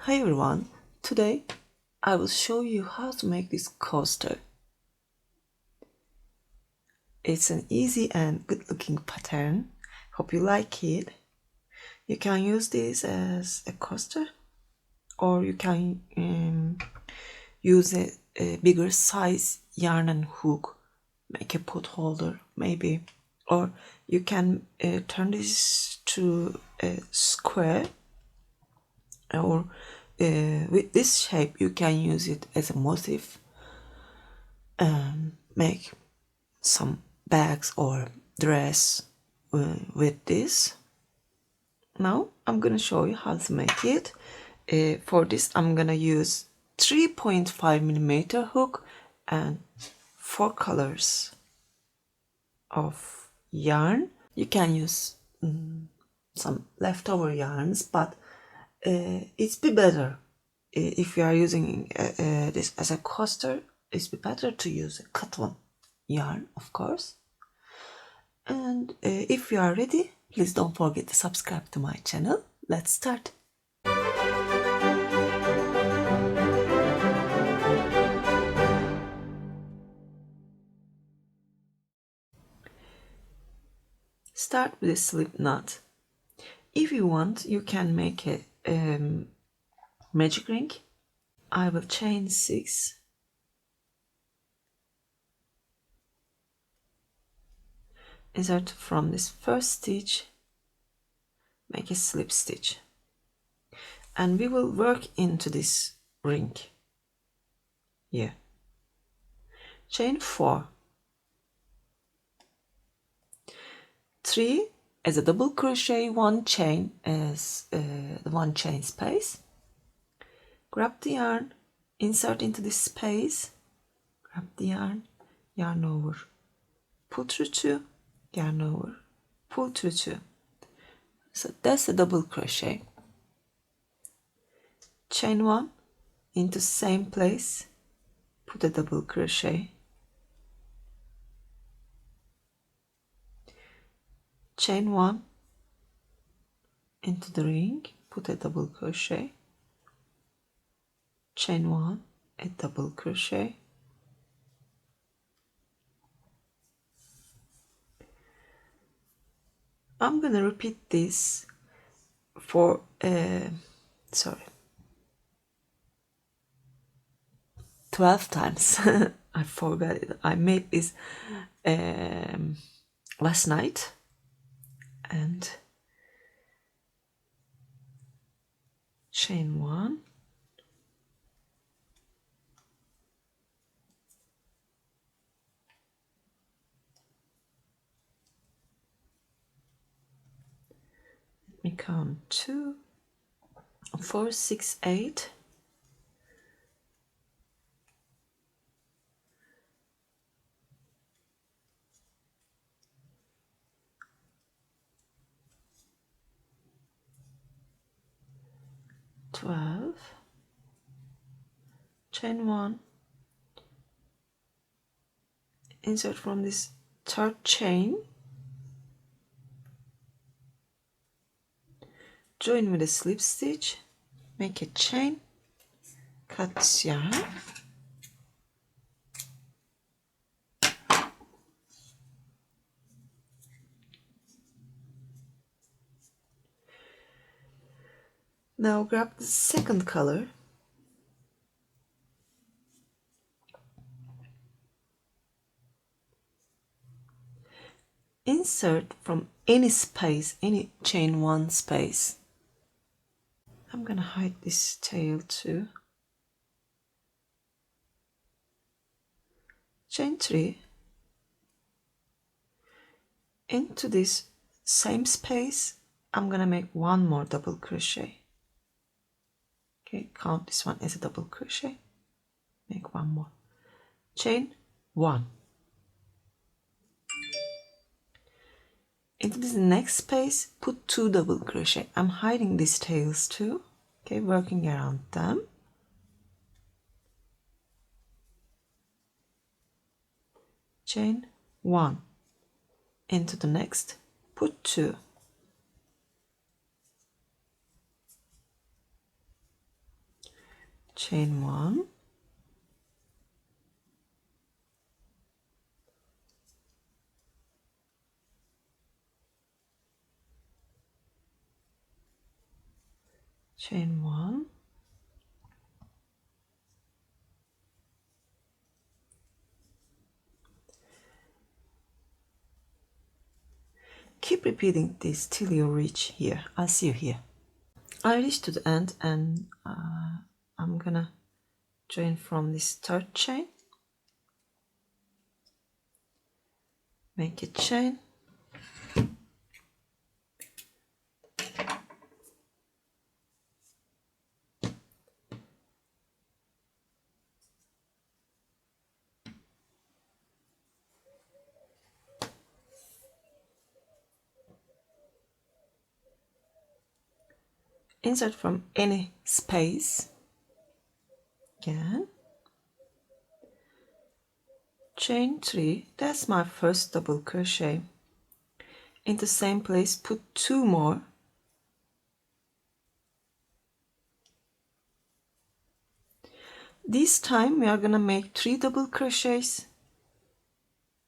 Hi everyone, today I will show you how to make this coaster. It's an easy and good looking pattern. Hope you like it. You can use this as a coaster, or you can use a bigger size yarn and hook, make a pot holder maybe, or you can turn this to a square, or with this shape you can use it as a motif, make some bags or dress with this. Now I'm gonna show you how to make it. For this I'm gonna use 3.5mm hook and 4 colors of yarn. You can use some leftover yarns, but it's be better if you are using this as a coaster. It's be better to use a cotton yarn, of course. And if you are ready, please don't forget to subscribe to my channel. Let's start. Start with a slip knot. If you want, you can make a magic ring. I will chain 6. Insert from this first stitch, make a slip stitch, and we will work into this ring here. Chain 4, 3 as a double crochet, 1 chain as the 1 chain space. Grab the yarn, insert into this space, grab the yarn, yarn over, pull through 2, yarn over, pull through 2. So that's a double crochet. Chain 1 into same place, put a double crochet. Chain 1 into the ring, put a double crochet. Chain 1, a double crochet. I'm gonna repeat this for 12 times. I forgot it. I made this last night, and chain 1, let me count 2, 4, 6, 8. Chain 1, insert from this third chain, join with a slip stitch, make a chain, cut this yarn, now grab the second color, insert from any space, any chain 1 space. I'm gonna hide this tail too. Chain 3 into this same space. I'm gonna make 1 more double crochet. Okay, count this one as a double crochet, make 1 more. Chain 1 into this next space, put 2 double crochet. I'm hiding these tails too, okay, working around them. Chain 1 into the next, put 2. chain 1, chain 1, keep repeating this till you reach here. I'll see you here. I reached to the end, and I'm gonna join from this third chain, make a chain, insert from any space, again, chain 3, that's my first double crochet, into same place put 2 more, this time we are gonna make 3 double crochets,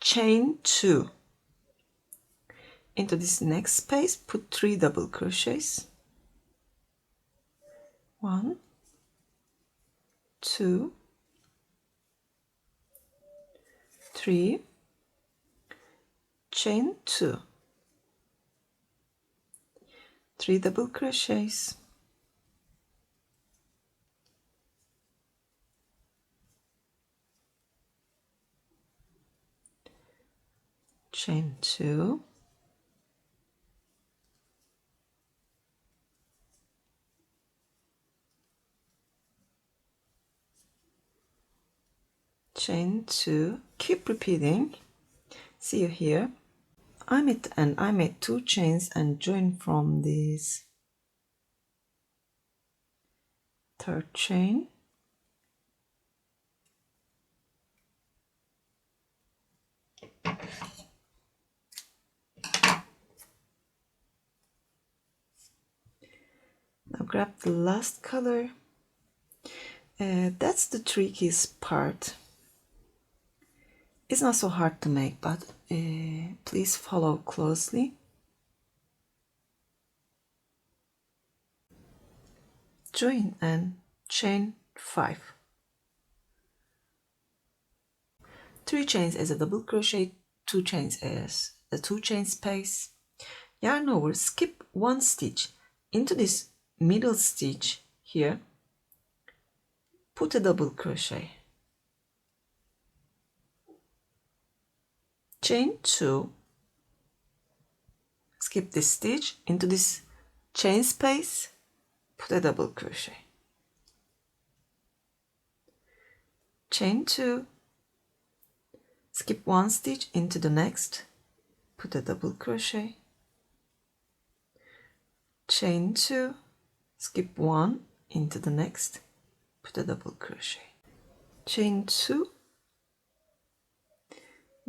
chain 2, into this next space put 3 double crochets, 1, 2, 3, chain 2, 3 double crochets, chain 2, chain 2, keep repeating. See you here. I'm at the end. I made 2 chains and join from this third chain, now grab the last color. That's the trickiest part. It's not so hard to make, but please follow closely. Join and chain 5. 3 chains as a double crochet, 2 chains as a 2 chain space. Yarn over, skip 1 stitch into this middle stitch here. Put a double crochet. Chain 2, skip this stitch into this chain space, put a double crochet. Chain 2, skip 1 stitch into the next, put a double crochet. Chain 2, skip 1 into the next, put a double crochet. Chain 2,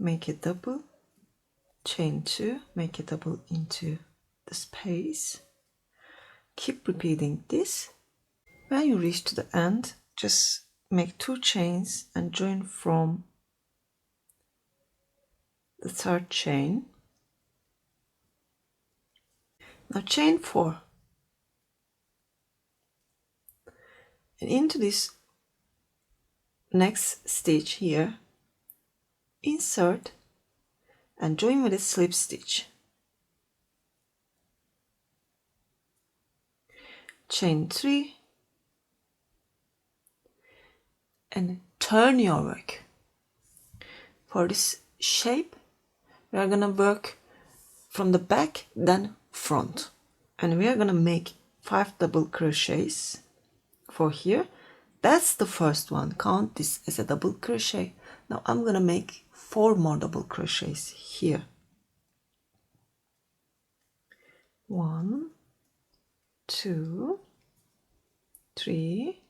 make a double, chain 2, make a double into the space. Keep repeating this. When you reach to the end, just make 2 chains and join from the third chain. Now chain 4, and into this next stitch here, insert and join with a slip stitch. Chain 3 and turn your work. For this shape we are gonna work from the back then front, and we are gonna make 5 double crochets for here. That's the first one, count this as a double crochet. Now I'm gonna make 4 more double crochets here. 1, 2, 3,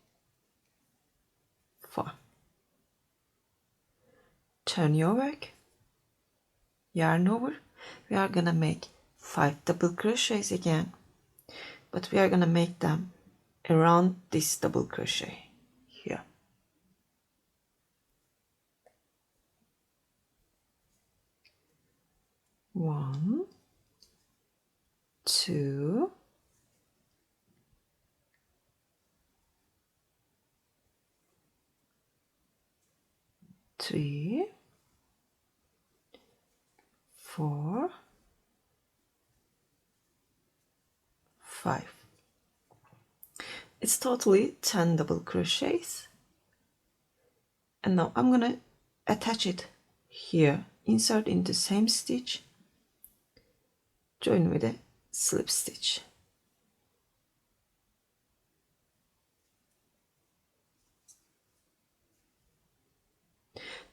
4. Turn your work, yarn over. We are gonna make 5 double crochets again, but we are gonna make them around this double crochet. 1, 2, 3, 4, 5. It's totally 10 double crochets. And now I'm gonna attach it here, insert into same stitch, join with a slip stitch.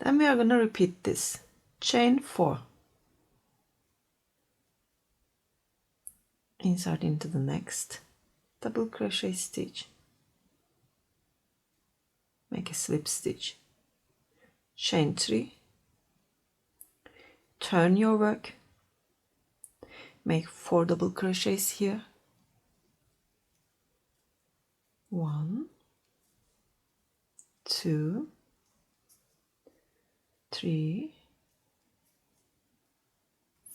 Then we are gonna repeat this. Chain 4, insert into the next double crochet stitch, make a slip stitch, chain 3, turn your work, make 4 double crochets here, 1, 2, 3,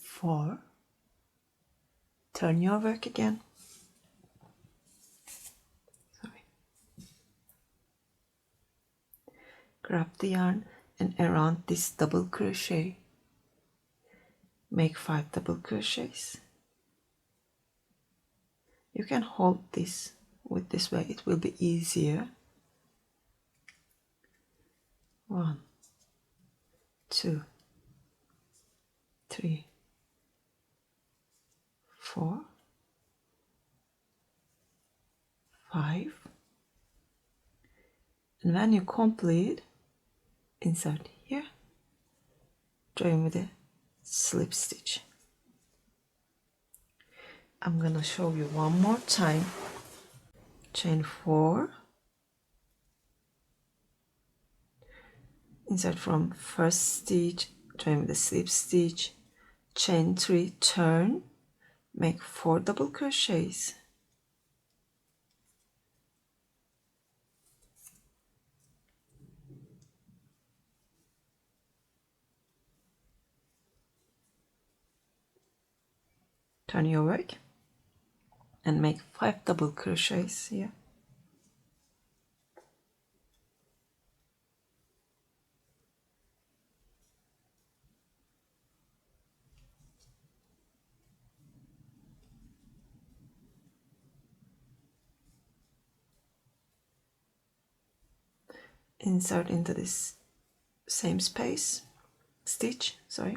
4, turn your work again, grab the yarn and around this double crochet make 5 double crochets. You can hold this with this way, it will be easier. 1, 2, 3, 4, 5, and when you complete, insert here, join with a slip stitch. I'm gonna show you one more time. Chain 4, insert from first stitch, join with a slip stitch, chain 3, turn, make 4 double crochets, turn your work and make 5 double crochets here. Insert into this same space, stitch, sorry,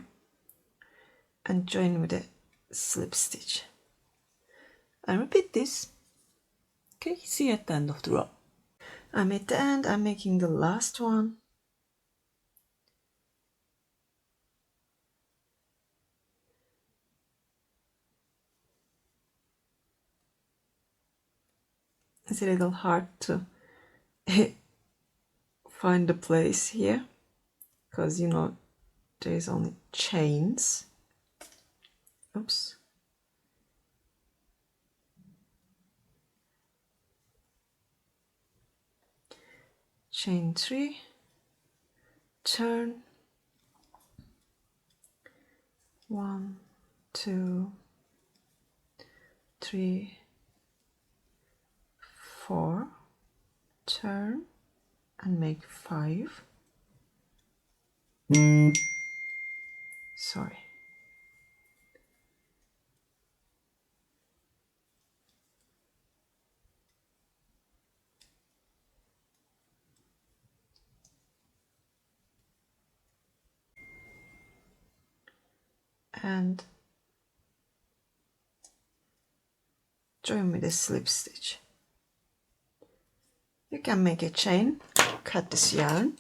and join with a slip stitch. And repeat this. Okay, see you at the end of the row. I'm at the end, I'm making the last one. It's a little hard to find the place here because you know there's only chains. Oops. Chain 3, turn, 1, 2, 3, 4, turn and make 5. Sorry. And join with a slip stitch. You can make a chain, cut this yarn,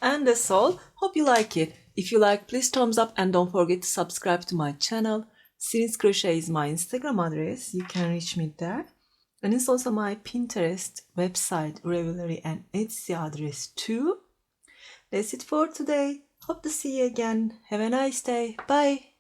And that's all. Hope you like it. If you like, please thumbs up and don't forget to subscribe to my channel. Sirin's Crochet is my Instagram address. You can reach me there. And it's also my Pinterest, website, Ravelry and Etsy address too. That's it for today. Hope to see you again. Have a nice day. Bye.